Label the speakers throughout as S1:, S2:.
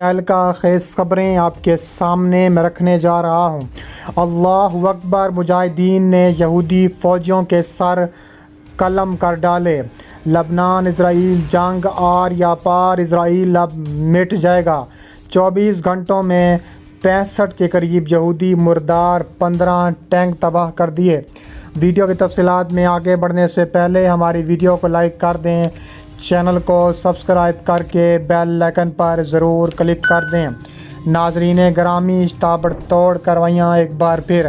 S1: تہلکہ خیز خبریں آپ کے سامنے میں رکھنے جا رہا ہوں۔ اللہ اکبر! مجاہدین نے یہودی فوجیوں کے سر قلم کر ڈالے۔ لبنان اسرائیل جنگ آر یا پار، اسرائیل اب مٹ جائے گا۔ 24 گھنٹوں میں 65 کے قریب یہودی مردار، 15 ٹینک تباہ کر دیے۔ ویڈیو کی تفصیلات میں آگے بڑھنے سے پہلے ہماری ویڈیو کو لائک کر دیں، چینل کو سبسکرائب کر کے بیل آئیکن پر ضرور کلک کر دیں۔ ناظرین گرامی، تابڑ توڑ کارروائیاں ایک بار پھر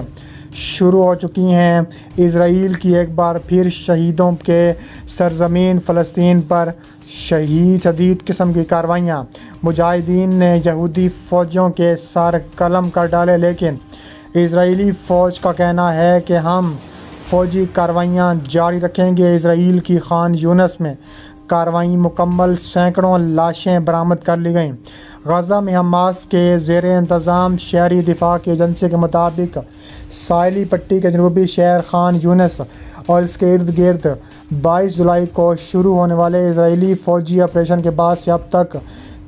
S1: شروع ہو چکی ہیں۔ اسرائیل کی ایک بار پھر شہیدوں کے سرزمین فلسطین پر شدید قسم کی کارروائیاں۔ مجاہدین نے یہودی فوجیوں کے سر قلم کر ڈالے، لیکن اسرائیلی فوج کا کہنا ہے کہ ہم فوجی کارروائیاں جاری رکھیں گے۔ اسرائیل کی خان یونس میں کارروائی مکمل، سینکڑوں لاشیں برآمد کر لی گئیں۔ غزہ میں حماس کے زیر انتظام شہری دفاع کی ایجنسی کے مطابق ساحلی پٹی کے جنوبی شہر خان یونس اور اس کے ارد گرد 22 جولائی کو شروع ہونے والے اسرائیلی فوجی آپریشن کے بعد سے اب تک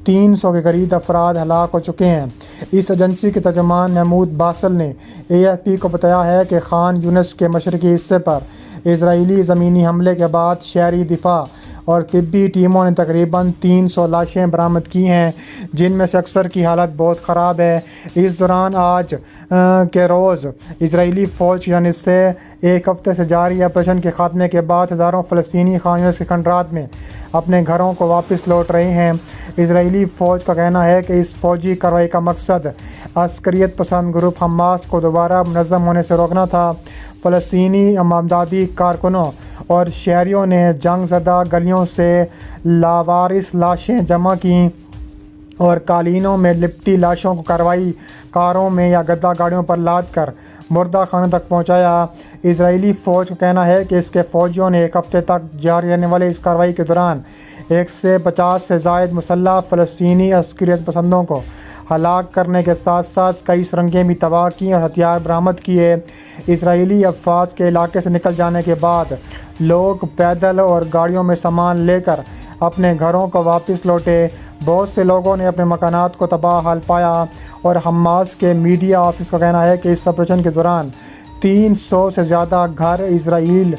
S1: 300 کے قریب افراد ہلاک ہو چکے ہیں۔ اس ایجنسی کے ترجمان محمود باسل نے AFP کو بتایا ہے کہ خان یونس کے مشرقی حصے پر اسرائیلی زمینی حملے کے بعد شہری دفاع اور طبی ٹیموں نے تقریباً 300 لاشیں برآمد کی ہیں، جن میں سے اکثر کی حالت بہت خراب ہے۔ اس دوران آج کے روز اسرائیلی فوج کی جانب سے ایک ہفتے سے جاری آپریشن کے خاتمے کے بعد ہزاروں فلسطینی خان یونس کے کھنڈرات میں اپنے گھروں کو واپس لوٹ رہے ہیں۔ اسرائیلی فوج کا کہنا ہے کہ اس فوجی کارروائی کا مقصد عسکریت پسند گروپ حماس کو دوبارہ منظم ہونے سے روکنا تھا۔ فلسطینی امدادی کارکنوں اور شہریوں نے جنگ زدہ گلیوں سے لاوارث لاشیں جمع کیں اور قالینوں میں لپٹی لاشوں کو کارروائی کاروں میں یا گدا گاڑیوں پر لاد کر مردہ خانے تک پہنچایا۔ اسرائیلی فوج کا کہنا ہے کہ اس کے فوجیوں نے ایک ہفتے تک جاری رہنے والے اس کارروائی کے دوران 150 سے زائد مسلح فلسطینی عسکریت پسندوں کو ہلاک کرنے کے ساتھ ساتھ کئی سرنگیں بھی تباہ کی اور ہتھیار برآمد کیے۔ اسرائیلی افواج کے علاقے سے نکل جانے کے بعد لوگ پیدل اور گاڑیوں میں سامان لے کر اپنے گھروں کو واپس لوٹے۔ بہت سے لوگوں نے اپنے مکانات کو تباہ حال پایا اور حماس کے میڈیا آفس کا کہنا ہے کہ اس آپریشن کے دوران 300 سے زیادہ گھر اسرائیل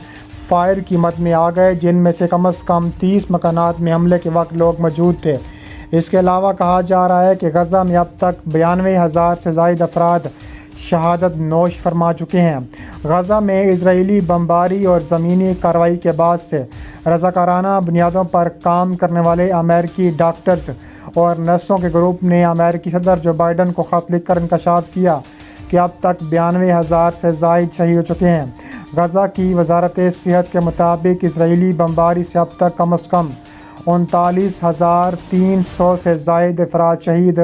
S1: فائر کی مد میں آ گئے، جن میں سے کم از کم 30 مکانات میں حملے کے وقت لوگ موجود تھے۔ اس کے علاوہ کہا جا رہا ہے کہ غزہ میں اب تک 92,000 سے زائد افراد شہادت نوش فرما چکے ہیں۔ غزہ میں اسرائیلی بمباری اور زمینی کارروائی کے بعد سے رضاکارانہ بنیادوں پر کام کرنے والے امریکی ڈاکٹرز اور نرسوں کے گروپ نے امریکی صدر جو بائیڈن کو خط لکھ کر انکشاف کیا کہ اب تک 92,000 سے زائد شہید ہو چکے ہیں۔ غزہ کی وزارت صحت کے مطابق اسرائیلی بمباری سے اب تک کم از کم 39,300 سے زائد افراد شہید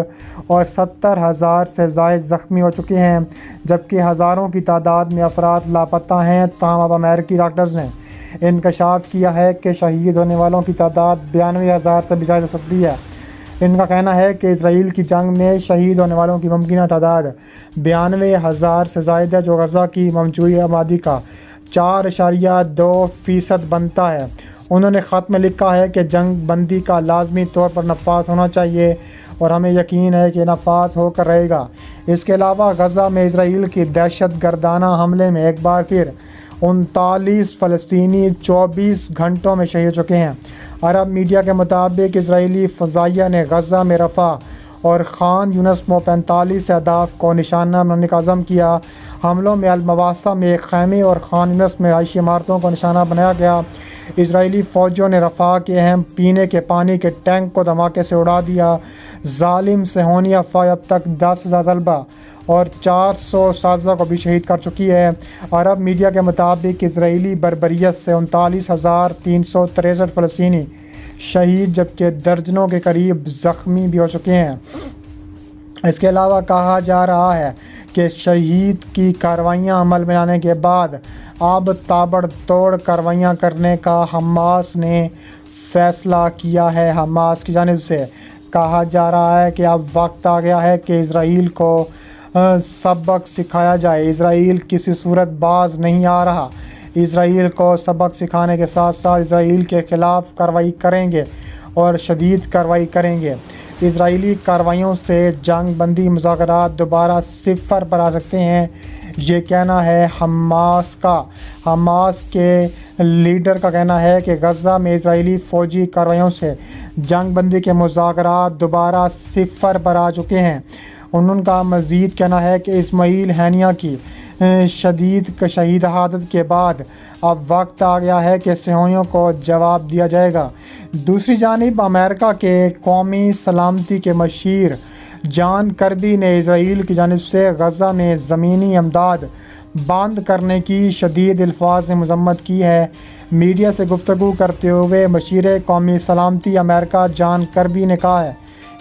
S1: اور 70,000 سے زائد زخمی ہو چکے ہیں، جبکہ ہزاروں کی تعداد میں افراد لاپتہ ہیں۔ تاہم اب امریکی ڈاکٹرز نے انکشاف کیا ہے کہ شہید ہونے والوں کی تعداد 92,000 سے بھی زائد ہو سکتی ہے۔ ان کا کہنا ہے کہ اسرائیل کی جنگ میں شہید ہونے والوں کی ممکنہ تعداد 92,000 سے زائد ہے، جو غزہ کی مجموعی آبادی کا 4.2% بنتا ہے۔ انہوں نے خط میں لکھا ہے کہ جنگ بندی کا لازمی طور پر نفاذ ہونا چاہیے اور ہمیں یقین ہے کہ نفاذ ہو کر رہے گا۔ اس کے علاوہ غزہ میں اسرائیل کی دہشت گردانہ حملے میں ایک بار پھر 39 فلسطینی 24 گھنٹوں میں شہید ہو چکے ہیں۔ عرب میڈیا کے مطابق اسرائیلی فضائیہ نے غزہ میں رفح اور خان یونس میں 45 اہداف کو نشانہ بنانے کا عزم کیا۔ حملوں میں المواسا میں ایک خیمے اور خان یونس میں رہائشی عمارتوں کو نشانہ بنایا گیا۔ اسرائیلی فوجیوں نے رفح کے اہم پینے کے پانی کے ٹینک کو دھماکے سے اڑا دیا۔ ظالم صہیونی افواج اب تک 10,000 طلبہ اور 400 اساتذہ کو بھی شہید کر چکی ہے۔ عرب میڈیا کے مطابق اسرائیلی بربریت سے 39,363 فلسطینی شہید جبکہ درجنوں کے قریب زخمی بھی ہو چکے ہیں۔ اس کے علاوہ کہا جا رہا ہے کہ شہید کی کارروائیاں عمل میں لانے کے بعد اب تابڑ توڑ کارروائیاں کرنے کا حماس نے فیصلہ کیا ہے۔ حماس کی جانب سے کہا جا رہا ہے کہ اب وقت آ گیا ہے کہ اسرائیل کو سبق سکھایا جائے۔ اسرائیل کسی صورت باز نہیں آ رہا۔ اسرائیل کو سبق سکھانے کے ساتھ ساتھ اسرائیل کے خلاف کارروائی کریں گے اور شدید کارروائی کریں گے۔ اسرائیلی کارروائیوں سے جنگ بندی مذاکرات دوبارہ صفر پر آ سکتے ہیں، یہ کہنا ہے حماس کا۔ حماس کے لیڈر کا کہنا ہے کہ غزہ میں اسرائیلی فوجی کارروائیوں سے جنگ بندی کے مذاکرات دوبارہ صفر پر آ چکے ہیں۔ ان کا مزید کہنا ہے کہ اسماعیل ہنیہ کی شہادت کے بعد اب وقت آ گیا ہے کہ صہیونیوں کو جواب دیا جائے گا۔ دوسری جانب امریکہ کے قومی سلامتی کے مشیر جان کربی نے اسرائیل کی جانب سے غزہ میں زمینی امداد بند کرنے کی شدید الفاظ میں مذمت کی ہے۔ میڈیا سے گفتگو کرتے ہوئے مشیر قومی سلامتی امریکہ جان کربی نے کہا ہے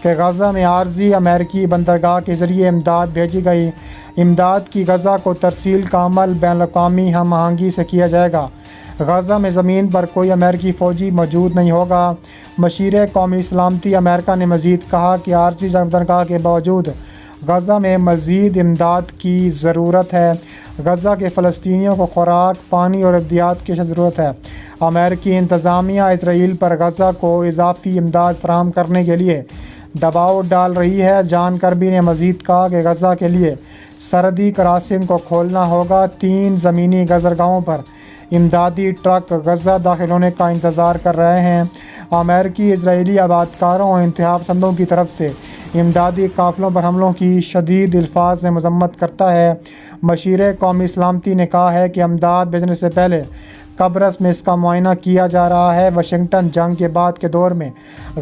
S1: کہ غزہ میں عارضی امریکی بندرگاہ کے ذریعے امداد بھیجی گئی۔ امداد کی غزہ کو ترسیل کا عمل بین الاقوامی ہم آہنگی سے کیا جائے گا۔ غزہ میں زمین پر کوئی امریکی فوجی موجود نہیں ہوگا۔ مشیر قومی سلامتی امریکہ نے مزید کہا کہ عارضی بندرگاہ کے باوجود غزہ میں مزید امداد کی ضرورت ہے۔ غزہ کے فلسطینیوں کو خوراک، پانی اور ادویات کی ضرورت ہے۔ امریکی انتظامیہ اسرائیل پر غزہ کو اضافی امداد فراہم کرنے کے لیے دباؤ ڈال رہی ہے۔ جان کربی نے مزید کہا کہ غزہ کے لیے سرحدی کراسنگ کو کھولنا ہوگا۔ 3 زمینی گزرگاہوں پر امدادی ٹرک غزہ داخل ہونے کا انتظار کر رہے ہیں۔ امریکی اسرائیلی آبادکاروں اور انتہا پسندوں کی طرف سے امدادی قافلوں پر حملوں کی شدید الفاظ میں مذمت کرتا ہے۔ مشیر قومی سلامتی نے کہا ہے کہ امداد بھیجنے سے پہلے قبرص میں اس کا معائنہ کیا جا رہا ہے۔ واشنگٹن جنگ کے بعد کے دور میں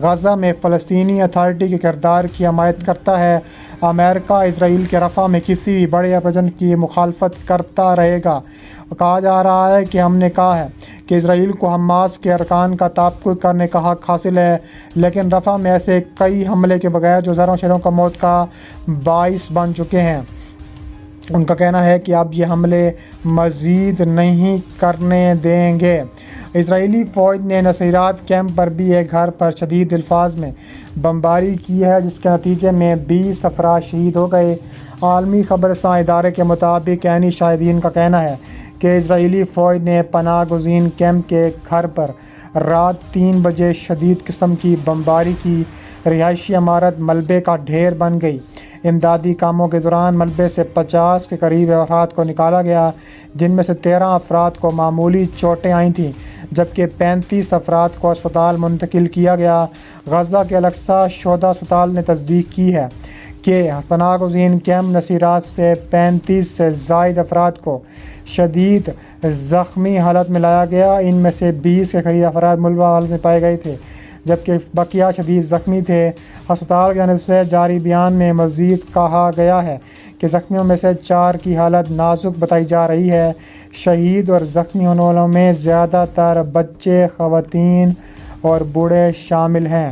S1: غزہ میں فلسطینی اتھارٹی کے کردار کی حمایت کرتا ہے۔ امریکہ اسرائیل کے رفح میں کسی بھی بڑے آپریشن کی مخالفت کرتا رہے گا۔ کہا جا رہا ہے کہ ہم نے کہا ہے کہ اسرائیل کو حماس کے ارکان کا تحفظ کرنے کا حق حاصل ہے، لیکن رفح میں ایسے کئی حملے کے بغیر جو ہزاروں شہریوں کا موت کا باعث بن چکے ہیں۔ ان کا کہنا ہے کہ اب یہ حملے مزید نہیں کرنے دیں گے۔ اسرائیلی فوج نے نصیرات کیمپ پر بھی ایک گھر پر شدید الفاظ میں بمباری کی ہے، جس کے نتیجے میں 20 افراد شہید ہو گئے۔ عالمی خبر رساں ادارے کے مطابق عینی شاہدین کا کہنا ہے کہ اسرائیلی فوج نے پناہ گزین کیمپ کے ایک گھر پر رات 3 بجے شدید قسم کی بمباری کی۔ رہائشی عمارت ملبے کا ڈھیر بن گئی۔ امدادی کاموں کے دوران ملبے سے 50 کے قریب افراد کو نکالا گیا، جن میں سے 13 افراد کو معمولی چوٹیں آئی تھیں، جبکہ 35 افراد کو اسپتال منتقل کیا گیا۔ غزہ کے الاقصی شہداء اسپتال نے تصدیق کی ہے کہ پناہ گزین کیمپ نصیرات سے 35 سے زائد افراد کو شدید زخمی حالت میں لایا گیا۔ ان میں سے 20 کے قریب افراد ملبہ حالت میں پائے گئے تھے، جبکہ بقیہ شدید زخمی تھے۔ ہسپتال کی جانب سے جاری بیان میں مزید کہا گیا ہے کہ زخمیوں میں سے 4 کی حالت نازک بتائی جا رہی ہے۔ شہید اور زخمی ہونے والوں میں زیادہ تر بچے، خواتین اور بوڑھے شامل ہیں۔